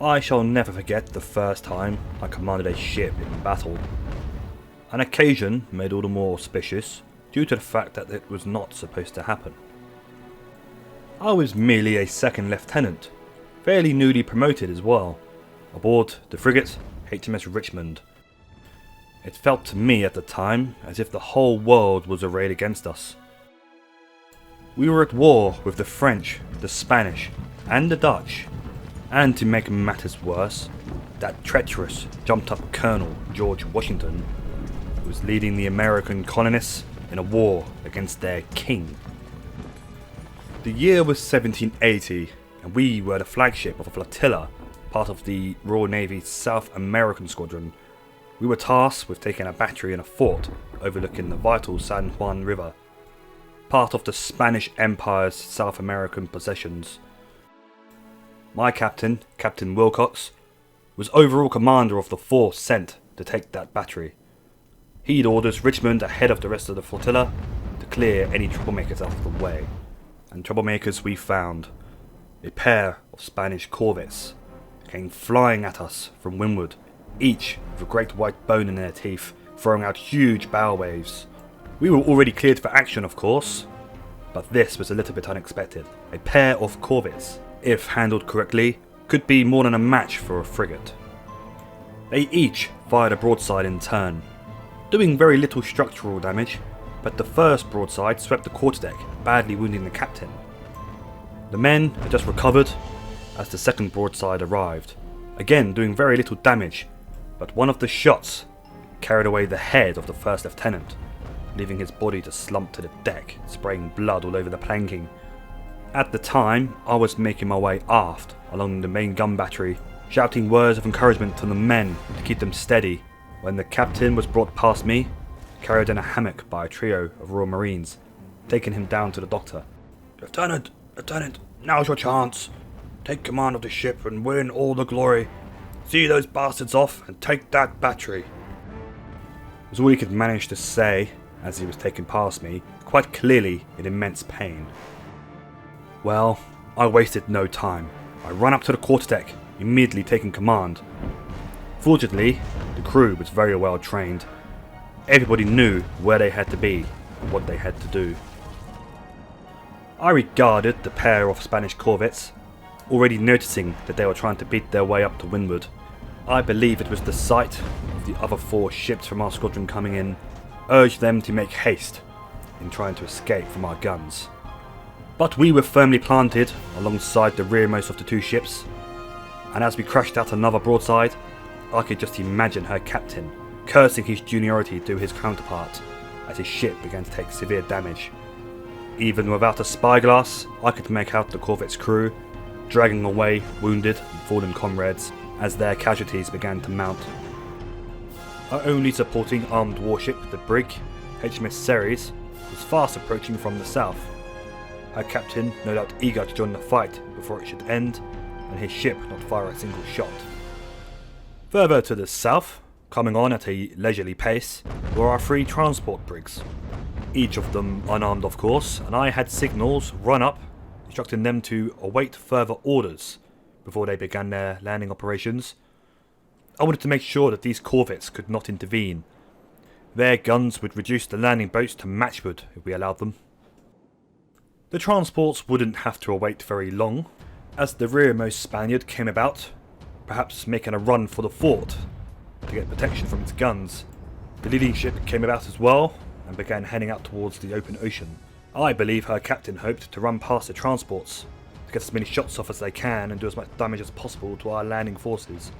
I shall never forget the first time I commanded a ship in battle. An occasion made all the more auspicious due to the fact that it was not supposed to happen. I was merely a second lieutenant, fairly newly promoted as well, aboard the frigate HMS Richmond. It felt to me at the time as if the whole world was arrayed against us. We were at war with the French, the Spanish, and the Dutch, and to make matters worse, that treacherous jumped-up Colonel George Washington was leading the American colonists in a war against their king. The year was 1780, and we were the flagship of a flotilla, part of the Royal Navy's South American Squadron. We were tasked with taking a battery in a fort overlooking the vital San Juan River, part of the Spanish Empire's South American possessions. My captain, Captain Wilcox, was overall commander of the force sent to take that battery. He'd orders Richmond ahead of the rest of the flotilla to clear any troublemakers out of the way. And troublemakers we found. A pair of Spanish corvettes came flying at us from windward, each with a great white bone in their teeth, throwing out huge bow waves. We were already cleared for action, of course, but this was a little bit unexpected. A pair of corvettes, if handled correctly, could be more than a match for a frigate. They each fired a broadside in turn, doing very little structural damage, but the first broadside swept the quarterdeck, badly wounding the captain. The men had just recovered as the second broadside arrived, again doing very little damage, but one of the shots carried away the head of the first lieutenant, leaving his body to slump to the deck, spraying blood all over the planking. At the time, I was making my way aft along the main gun battery, shouting words of encouragement to the men to keep them steady, when the captain was brought past me, carried in a hammock by a trio of Royal Marines, taking him down to the doctor. Lieutenant, now's your chance. Take command of the ship and win all the glory. See those bastards off and take that battery. It was all he could manage to say as he was taken past me, quite clearly in immense pain. Well, I wasted no time. I ran up to the quarterdeck, immediately taking command. Fortunately, the crew was very well trained. Everybody knew where they had to be and what they had to do. I regarded the pair of Spanish corvettes, already noticing that they were trying to beat their way up to windward. I believe it was the sight of the other 4 ships from our squadron coming in urged them to make haste in trying to escape from our guns. But we were firmly planted alongside the rearmost of the 2 ships, and as we crashed out another broadside, I could just imagine her captain cursing his juniority to his counterpart as his ship began to take severe damage. Even without a spyglass, I could make out the corvette's crew dragging away wounded and fallen comrades as their casualties began to mount. Our only supporting armed warship, the brig HMS Ceres, was fast approaching from the south. Her captain no doubt eager to join the fight before it should end, and his ship not fire a single shot. Further to the south, coming on at a leisurely pace, were our 3 transport brigs, each of them unarmed of course, and I had signals run up instructing them to await further orders before they began their landing operations. I wanted to make sure that these corvettes could not intervene. Their guns would reduce the landing boats to matchwood if we allowed them. The transports wouldn't have to await very long, as the rearmost Spaniard came about, perhaps making a run for the fort to get protection from its guns. The leading ship came about as well, and began heading out towards the open ocean. I believe her captain hoped to run past the transports, to get as many shots off as they can and do as much damage as possible to our landing forces.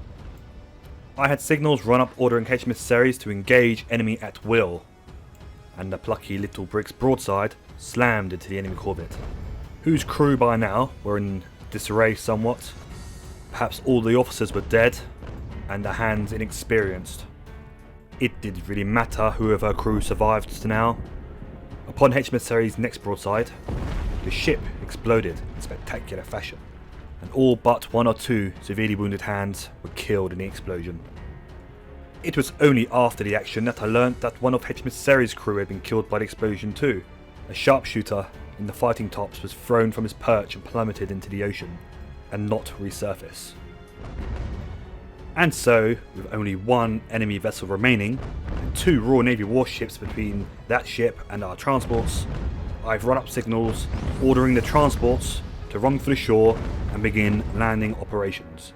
I had signals run up ordering HMS Ceres to engage enemy at will, and the plucky little brig's broadside slammed into the enemy corvette, whose crew by now were in disarray somewhat. Perhaps all the officers were dead, and the hands inexperienced. It didn't really matter who of her crew survived to now. Upon HMS Ceres' next broadside, the ship exploded in spectacular fashion, and all but 1 or 2 severely wounded hands were killed in the explosion. It was only after the action that I learnt that one of HMS Ceres' crew had been killed by the explosion too. A sharpshooter in the fighting tops was thrown from his perch and plummeted into the ocean, and not resurface. And so, with only one enemy vessel remaining, and 2 Royal Navy warships between that ship and our transports, I've run up signals ordering the transports to run for the shore and begin landing operations.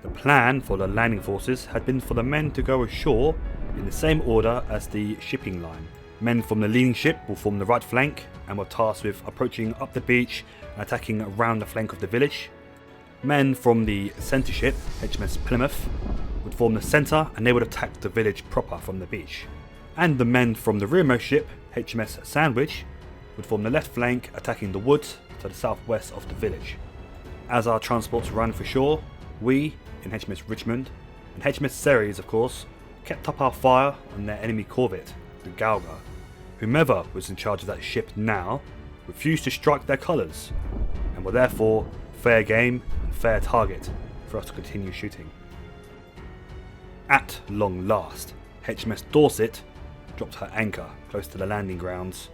The plan for the landing forces had been for the men to go ashore in the same order as the shipping line. Men from the leading ship will form the right flank and were tasked with approaching up the beach and attacking around the flank of the village. Men from the centre ship, HMS Plymouth, would form the centre and they would attack the village proper from the beach. And the men from the rearmost ship, HMS Sandwich, would form the left flank attacking the woods to the southwest of the village. As our transports ran for shore, we, in HMS Richmond, and HMS Ceres of course, kept up our fire on their enemy corvette, the Galga. Whomever was in charge of that ship now refused to strike their colours, and were therefore fair game and fair target for us to continue shooting. At long last, HMS Dorset dropped her anchor close to the landing grounds,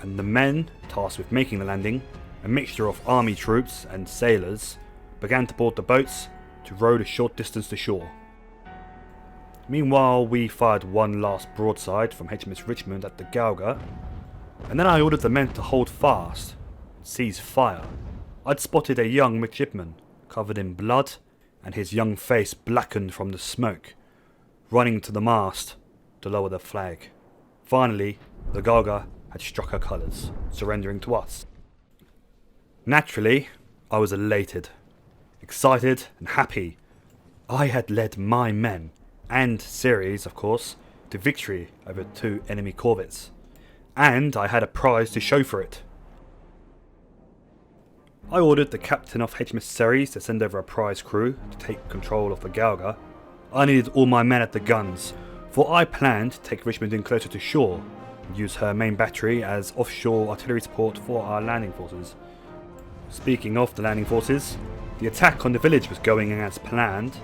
and the men tasked with making the landing, a mixture of army troops and sailors, began to board the boats to row the short distance to shore. Meanwhile, we fired one last broadside from HMS Richmond at the Galga, and then I ordered the men to hold fast and cease fire. I'd spotted a young midshipman covered in blood and his young face blackened from the smoke, running to the mast to lower the flag. Finally, the Galga had struck her colours, surrendering to us. Naturally, I was elated, excited and happy. I had led my men, and Ceres of course, to victory over 2 enemy corvettes, and I had a prize to show for it. I ordered the captain of HMS Ceres to send over a prize crew to take control of the Galga. I needed all my men at the guns, for I planned to take Richmond in closer to shore and use her main battery as offshore artillery support for our landing forces. Speaking of the landing forces, the attack on the village was going as planned.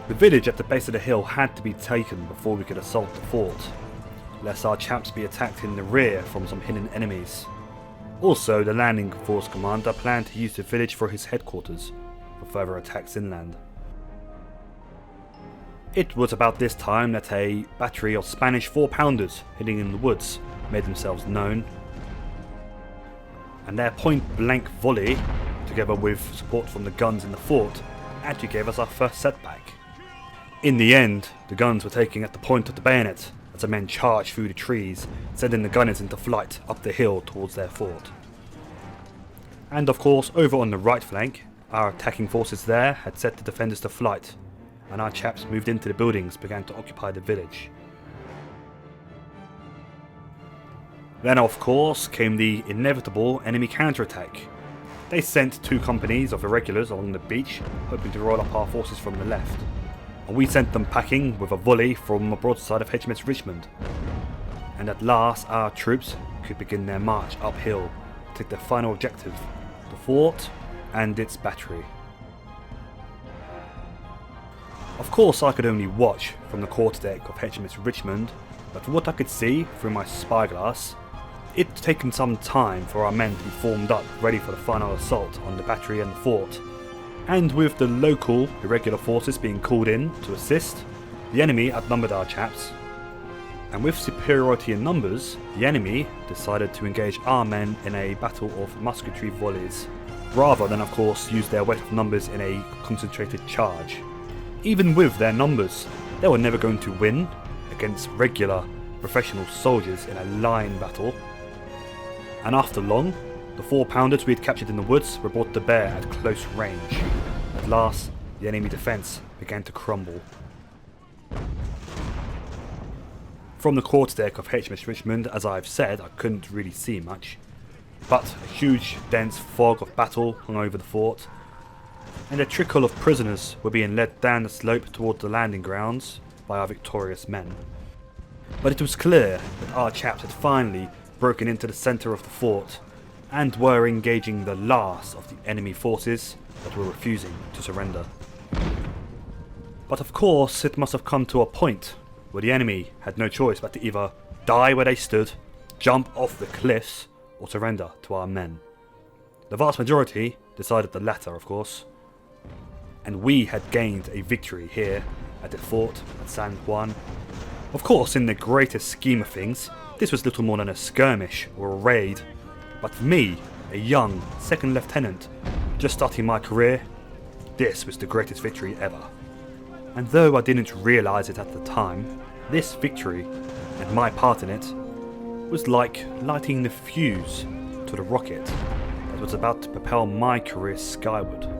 The village at the base of the hill had to be taken before we could assault the fort, lest our chaps be attacked in the rear from some hidden enemies. Also, the landing force commander planned to use the village for his headquarters for further attacks inland. It was about this time that a battery of Spanish 4-pounders hidden in the woods made themselves known, and their point-blank volley, together with support from the guns in the fort, actually gave us our first setback. In the end, the guns were taken at the point of the bayonet as the men charged through the trees, sending the gunners into flight up the hill towards their fort. And of course, over on the right flank, our attacking forces there had set the defenders to flight, and our chaps moved into the buildings and began to occupy the village. Then of course came the inevitable enemy counterattack. They sent 2 companies of irregulars along the beach, hoping to roll up our forces from the left, and we sent them packing with a volley from the broadside of HMS Richmond. And at last our troops could begin their march uphill to take their final objective, the fort and its battery. Of course I could only watch from the quarterdeck of HMS Richmond, but from what I could see through my spyglass, it had taken some time for our men to be formed up ready for the final assault on the battery and the fort. And with the local irregular forces being called in to assist, the enemy outnumbered our chaps. And with superiority in numbers, the enemy decided to engage our men in a battle of musketry volleys, rather than of course use their weight of numbers in a concentrated charge. Even with their numbers, they were never going to win against regular professional soldiers in a line battle. And after long, the 4-pounders we had captured in the woods were brought to bear at close range. At last, the enemy defence began to crumble. From the quarterdeck of HMS Richmond, as I've said, I couldn't really see much, but a huge, dense fog of battle hung over the fort, and a trickle of prisoners were being led down the slope towards the landing grounds by our victorious men. But it was clear that our chaps had finally broken into the centre of the fort, and were engaging the last of the enemy forces that were refusing to surrender. But of course it must have come to a point where the enemy had no choice but to either die where they stood, jump off the cliffs, or surrender to our men. The vast majority decided the latter, of course. and we had gained a victory here at the fort at San Juan. Of course, in the greatest scheme of things, this was little more than a skirmish or a raid, but for me, a young second lieutenant just starting my career, this was the greatest victory ever. And though I didn't realise it at the time, this victory, and my part in it, was like lighting the fuse to the rocket that was about to propel my career skyward.